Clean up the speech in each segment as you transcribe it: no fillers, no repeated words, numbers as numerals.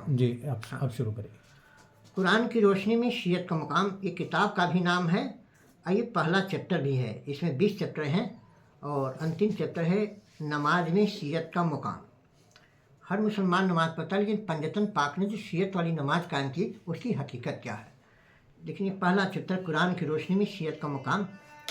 जी, आप शुरू करिए। कुरान की रोशनी में शीयत का मुकाम, ये किताब का भी नाम है और ये पहला चैप्टर भी है। इसमें 20 चैप्टर हैं और अंतिम चैप्टर है नमाज में शीयत का मुकाम। हर मुसलमान नमाज पढ़ता है, लेकिन पंजतन पाक ने जो शीयत वाली नमाज कायम की उसकी हकीकत क्या है। लेकिन ये पहला चैप्टर कुरान की रोशनी में शीयत का मुकाम,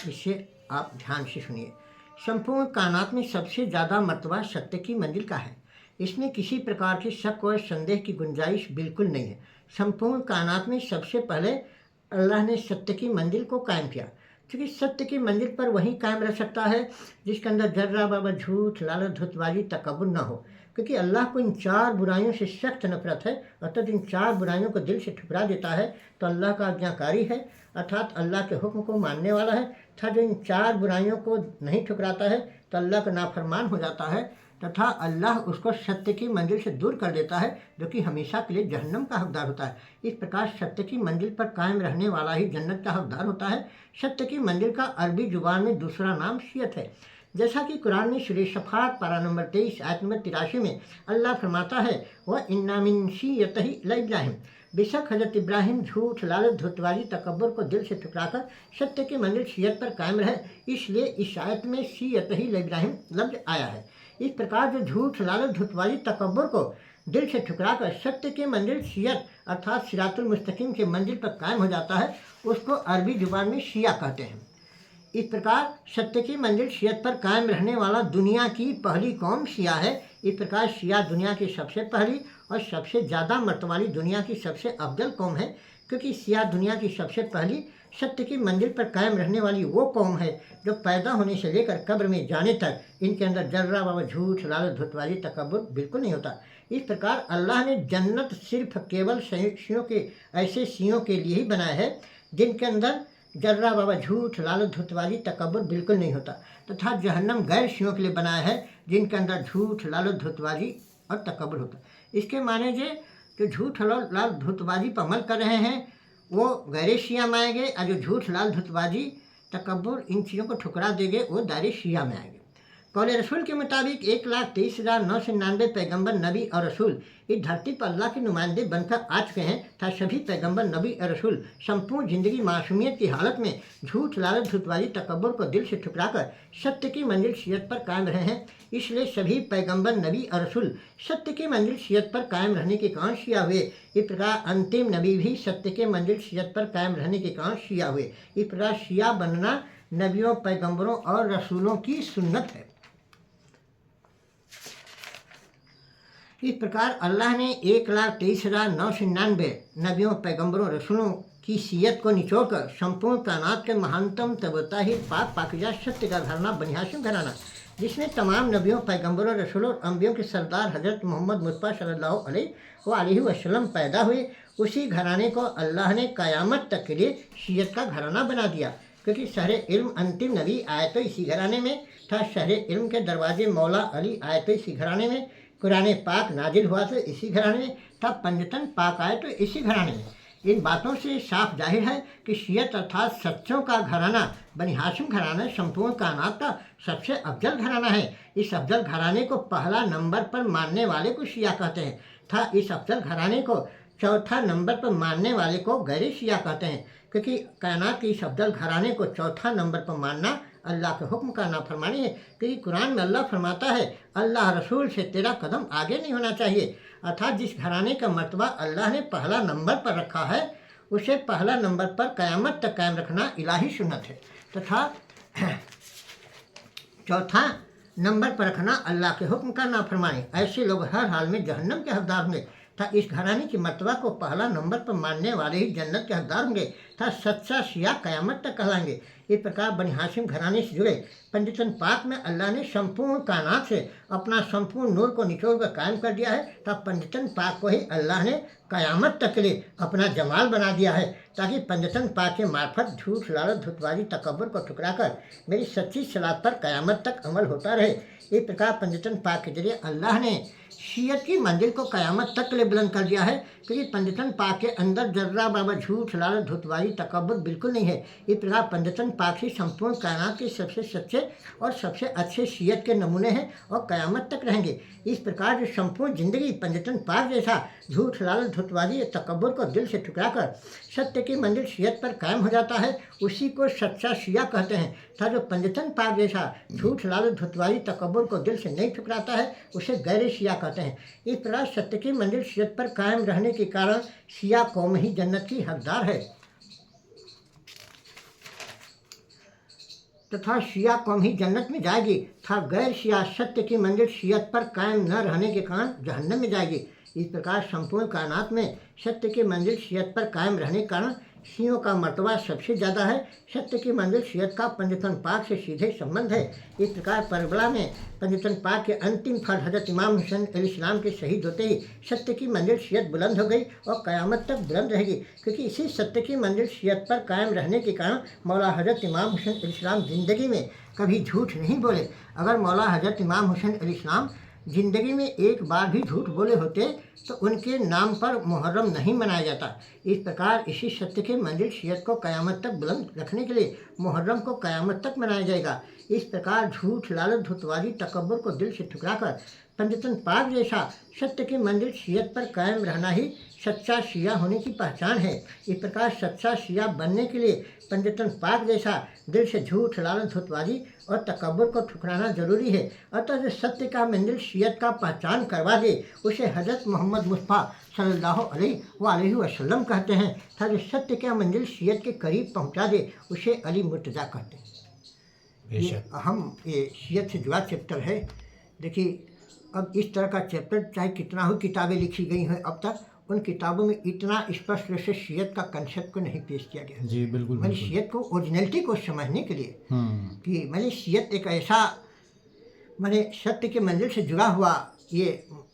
इससे आप ध्यान से सुनिए। संपूर्ण कायनात में सबसे ज़्यादा मर्तबा सत्य की मंजिल का है। इसमें किसी प्रकार के शक और संदेह की गुंजाइश बिल्कुल नहीं है। संपूर्ण कायनात में सबसे पहले अल्लाह ने सत्य की मंजिल को कायम किया, क्योंकि सत्य की मंजिल पर वही कायम रह सकता है जिसके अंदर जर्रा बराबर झूठ, लालच, धुतबाजी, तकब्बुर न हो। क्योंकि अल्लाह को इन 4 बुराइयों से सख्त नफरत है, अर्थात इन 4 बुराइयों को दिल से ठुकरा देता है तो अल्लाह का आज्ञाकारी है, अर्थात अल्लाह के हुक्म को मानने वाला है। तथा जो इन 4 बुराइयों को नहीं ठुकराता है तो अल्लाह का नाफरमान हो जाता है, तथा अल्लाह उसको सत्य की मंजिल से दूर कर देता है, जो कि हमेशा के लिए जहन्नम का हकदार होता है। इस प्रकार सत्य की मंजिल पर कायम रहने वाला ही जन्नत का हकदार होता है। सत्य की मंजिल का अरबी जुबान में दूसरा नाम शीयत है। जैसा कि कुरान में सूरह सफ़ात पारा नंबर 23 आयत नंबर 83 में अल्लाह फरमाता है, वह इन्ना मिन शीयतिही लइब्राहिम, बेशक हज़रत इब्राहिम झूठ, लालच, धुतबाजी, तकब्बुर को दिल से ठुकराकर सत्य की मंजिल शीयत पर कायम रहे, इसलिए इस आयत में शीयतिही लइब्राहिम लफ्ज़ आया है। इस प्रकार जो झूठ, लालच, धुतबाजी, तकब्बुर को दिल से ठुकराकर सत्य की मंजिल शीयत अर्थात सिरातुल मुस्तकीम की मंजिल पर कायम हो जाता है, उसको अरबी जुबान में शिया कहते हैं। इस प्रकार सत्य की मंजिल शीयत पर कायम रहने वाला दुनिया की पहली कौम शिया है। इस प्रकार शिया दुनिया की सबसे पहली और सबसे ज़्यादा मर्तबा वाली दुनिया की सबसे अफजल कौम है, क्योंकि शिया दुनिया की सबसे पहली सत्य की मंजिल पर कायम रहने वाली वो कौम है जो पैदा होने से लेकर कब्र में जाने तक इनके अंदर जर्रा व झूठ, लालच, धुतबाजी, तकब्बुर बिल्कुल नहीं होता। इस प्रकार अल्लाह ने जन्नत सिर्फ केवल शियों के ऐसे शियों के लिए ही बनाया है जिनके अंदर जर्रा बाबा झूठ, लालच, धुतबाजी, तकब्बुर बिल्कुल नहीं होता, तथा जहन्नम गैर शियों के लिए बनाया है जिनके अंदर झूठ, लालच, धुतबाजी और तकब्बुर होता। इसके माने जो झूठ, लाल, धुतबाजी पर अमल कर रहे हैं वो गैर शिया में आएंगे, और जो झूठ, लाल, धुतबाजी, तकब्बुर इन चीज़ों को ठुकरा देंगे वो दायरे शिया में आएंगे। कौल रसूल के मुताबिक 1,23,999 पैगंबर, नबी और रसूल इस धरती पर अल्लाह के नुमाइंदे बनकर आ चुके हैं, तथा सभी पैगंबर, नबी और रसूल संपूर्ण जिंदगी मासूमियत की हालत में झूठ, लालच, धुतबाजी, तकब्बुर को दिल से ठुकराकर सत्य की मंजिल शीयत पर कायम रहे हैं। इसलिए सभी पैगंबर, नबी और रसूल सत्य की मंजिल शीयत पर कायम रहने के कारण शिया हुए। इस प्रकार अंतिम नबी भी सत्य के मंजिल शीयत पर कायम रहने के कारण शिया हुए। इस प्रकार शिया बनना नबियों, पैगंबरों और रसूलों की सुन्नत है। इस प्रकार अल्लाह ने 1,23,999 नबियों, पैगंबरों, रसूलों की सीयत को निचोड़कर संपूर्ण कायनात के महानतम तबता ही पाक पाकिज़ा सत्य का घराना बनी हाशिम घराना, जिसमें तमाम नबियों, पैगंबरों, रसूलों और अम्बियों के सरदार हज़रत मोहम्मद मुस्तफ़ा सल्लल्लाहु अलैहि वसल्लम पैदा हुए, उसी घराने को अल्लाह ने क़यामत तक के लिए सीयत का घराना बना दिया। क्योंकि शहर इल्म अंतिम नबी आए तो इसी घराने में था, शहर इल्म के दरवाजे मौला अली आए तो इसी घराने में, कुरान पाक नाजिल हुआ तो इसी घराने में, तब पंजतन पाक आए तो इसी घराने में। इन बातों से साफ जाहिर है कि शीयत अर्थात सच्चों का घराना बनी हाशिम घराना संपूर्ण कायनात का सबसे अफजल घराना है। इस अफजल घराने को पहला नंबर पर मानने वाले को शिया कहते हैं, तथा इस अफजल घराने को चौथा नंबर पर मानने वाले को गैर शिया कहते हैं। क्योंकि कायनात के इस अफजल घराने को चौथा नंबर पर मानना अल्लाह के हुक्म का नाफरमानी है। क्योंकि कुरान में अल्लाह फरमाता है, अल्लाह रसूल से तेरा कदम आगे नहीं होना चाहिए। अर्थात जिस घराने का मर्तबा अल्लाह ने पहला नंबर पर रखा है उसे पहला नंबर पर क़यामत तक कायम रखना इलाही सुन्नत है, तथा चौथा नंबर पर रखना अल्लाह के हुक्म का नाफरमानी। ऐसे लोग हर हाल में जहन्नम के हकदार होंगे, था इस घराने की मर्तबा को पहला नंबर पर मानने वाले ही जन्नत के हकदार होंगे, था सच्चा शिया क़यामत तक कहलाएंगे। इस प्रकार बनी हाशिम घराने से जुड़े पंजतन पाक में अल्लाह ने संपूर्ण कायनात से अपना संपूर्ण नूर को निचोड़ कर कायम कर दिया है, तब पंजतन पाक को ही अल्लाह ने क़यामत तक के लिए अपना जमाल बना दिया है, ताकि पंजतन पाक के मार्फत झूठ, लालच, धुतबाजी, तकब्बुर को ठुकराकर मेरी सच्ची सलात पर क़यामत तक अमल होता रहे। इस प्रकार पंजतन पाक के जरिए अल्लाह ने शीयत की मंजिल को क़यामत तक के लिए बुलंद कर दिया है। क्योंकि पंजतन पाक के अंदर जर्रा बराबर झूठ, लालच, धुतबाजी, तकब्बुर बिल्कुल नहीं है। इस प्रकार पंजतन पाक ही संपूर्ण कायनात के सबसे सच्चे और सबसे अच्छे शीयत के नमूने हैं और क़यामत तक रहेंगे। इस प्रकार जो संपूर्ण ज़िंदगी पंजतन पाक जैसा झूठ लालच धुतवादी तकब्बुर को दिल से ठुकराकर सत्य की मंजिल शियत पर कायम हो जाता है, उसी को सच्चा शिया कहते हैं। था जो पंजतन पाक जैसा झूठ लालच धुतवादी तकब्बुर को दिल से नहीं ठुकराता है, उसे गैर शिया कहते हैं। इस प्रकार सत्य की मंजिल शियत पर कायम रहने के कारण शिया कौम ही जन्नत की हकदार है तथा शिया कौम ही जन्नत में जाएगी, था गैर शिया सत्य की मंजिल शियत पर कायम न रहने के कारण जहन्नम में जाएगी। इस प्रकार संपूर्ण कायनात में सत्य की मंजिल शियत पर कायम रहने के कारण शियों का मर्तबा सबसे ज़्यादा है। सत्य की मंजिल शियत का पंजतन पाक से सीधे संबंध है। इस प्रकार करबला में पंजतन पाक के अंतिम फर्ज हजरत इमाम हुसैन अलैहिस्सलाम के शहीद होते ही सत्य की मंजिल शियत बुलंद हो गई और क़यामत तक बुलंद रहेगी, क्योंकि इसी सत्य की मंजिल शियत पर कायम रहने के कारण मौला हजरत इमाम हुसैन अलैहिस्सलाम ज़िंदगी में कभी झूठ नहीं बोले। अगर मौला हजरत इमाम हुसैन अलैहिस्सलाम ज़िंदगी में एक बार भी झूठ बोले होते तो उनके नाम पर मुहर्रम नहीं मनाया जाता। इस प्रकार इसी सत्य की मंजिल शियत को क़यामत तक बुलंद रखने के लिए मुहर्रम को क़यामत तक मनाया जाएगा। इस प्रकार झूठ लालच धुतवादी तकब्बुर को दिल से ठुकराकर पंजतन पाक जैसा सत्य की मंजिल शियत पर कायम रहना ही सच्चा शिया होने की पहचान है। इस प्रकार सच्चा शिया बनने के लिए पंजतन पाक जैसा दिल से झूठ लालच धुतवादी और तकब्बुर को ठुकराना जरूरी है। अतः जो सत्य का मंजिल शियत का पहचान करवा दे उसे हज़रत मोहम्मद मुस्तफ़ा सल्लल्लाहु अलैहि वसल्लम कहते हैं, था जो सत्य का मंजिल शियत के करीब पहुंचा दे उसे अली मुर्तज़ा कहते हैं। ये अहम ये शियत से जुड़ा चैप्टर है। देखिए, अब इस तरह का चैप्टर चाहे कितना ही किताबें लिखी गई हैं अब तक, उन किताबों में इतना स्पष्ट रूप से शियत का कंसेप्ट को नहीं पेश किया गया। जी बिल्कुल। मैंने शियत को ओरिजिनलिटी को समझने के लिए कि मैंने शियत एक ऐसा मैंने सत्य के मंजिल से जुड़ा हुआ ये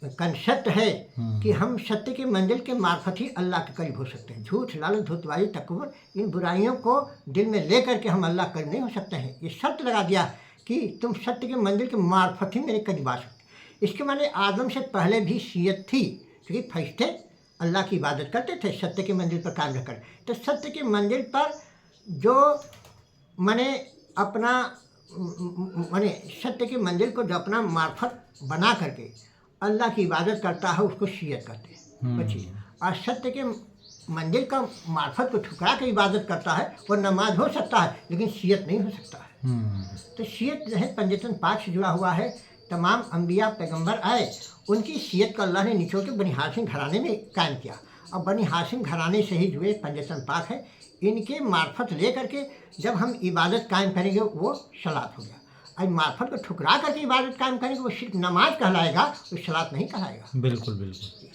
कंसेप्ट है कि हम सत्य के मंजिल के मार्फत ही अल्लाह के करीब हो सकते हैं। झूठ लालच धुतवादी तकब्बुर इन बुराइयों को दिल में ले करके हम अल्लाह करीब नहीं हो सकते हैं। ये शर्त लगा दिया कि तुम सत्य के मंजिल के मार्फत ही मेरे करीब आ सकते। इसके माने आदम से पहले भी शियत थी, क्योंकि फरिश्ते अल्लाह की इबादत करते थे सत्य के मंजिल पर कायम रहकर। तो सत्य के मंजिल पर जो माने अपना माने सत्य की मंजिल को जो अपना मार्फत बना करके अल्लाह की इबादत करता है उसको शियत कहते हैं। बच्ची और सत्य के मंजिल का मार्फत को ठुकरा कर इबादत करता है वो नमाज हो सकता है लेकिन शियत नहीं हो सकता है। तो शियत जो है पंजतन पाक से जुड़ा हुआ है। तमाम अंबिया पैगंबर आए, उनकी शियत को अल्लाह ने निचोड़ के बनी हाशिम घराने में कायम किया और बनी हाशिम घराने से ही जुड़े पंजतन पाक है। इनके मार्फत ले करके जब हम इबादत कायम करेंगे वो सलात हो गया, और मार्फत को ठुकरा करके इबादत कायम करेंगे वो सिर्फ नमाज कहलाएगा, वो सलात नहीं कहलाएगा। बिल्कुल बिल्कुल।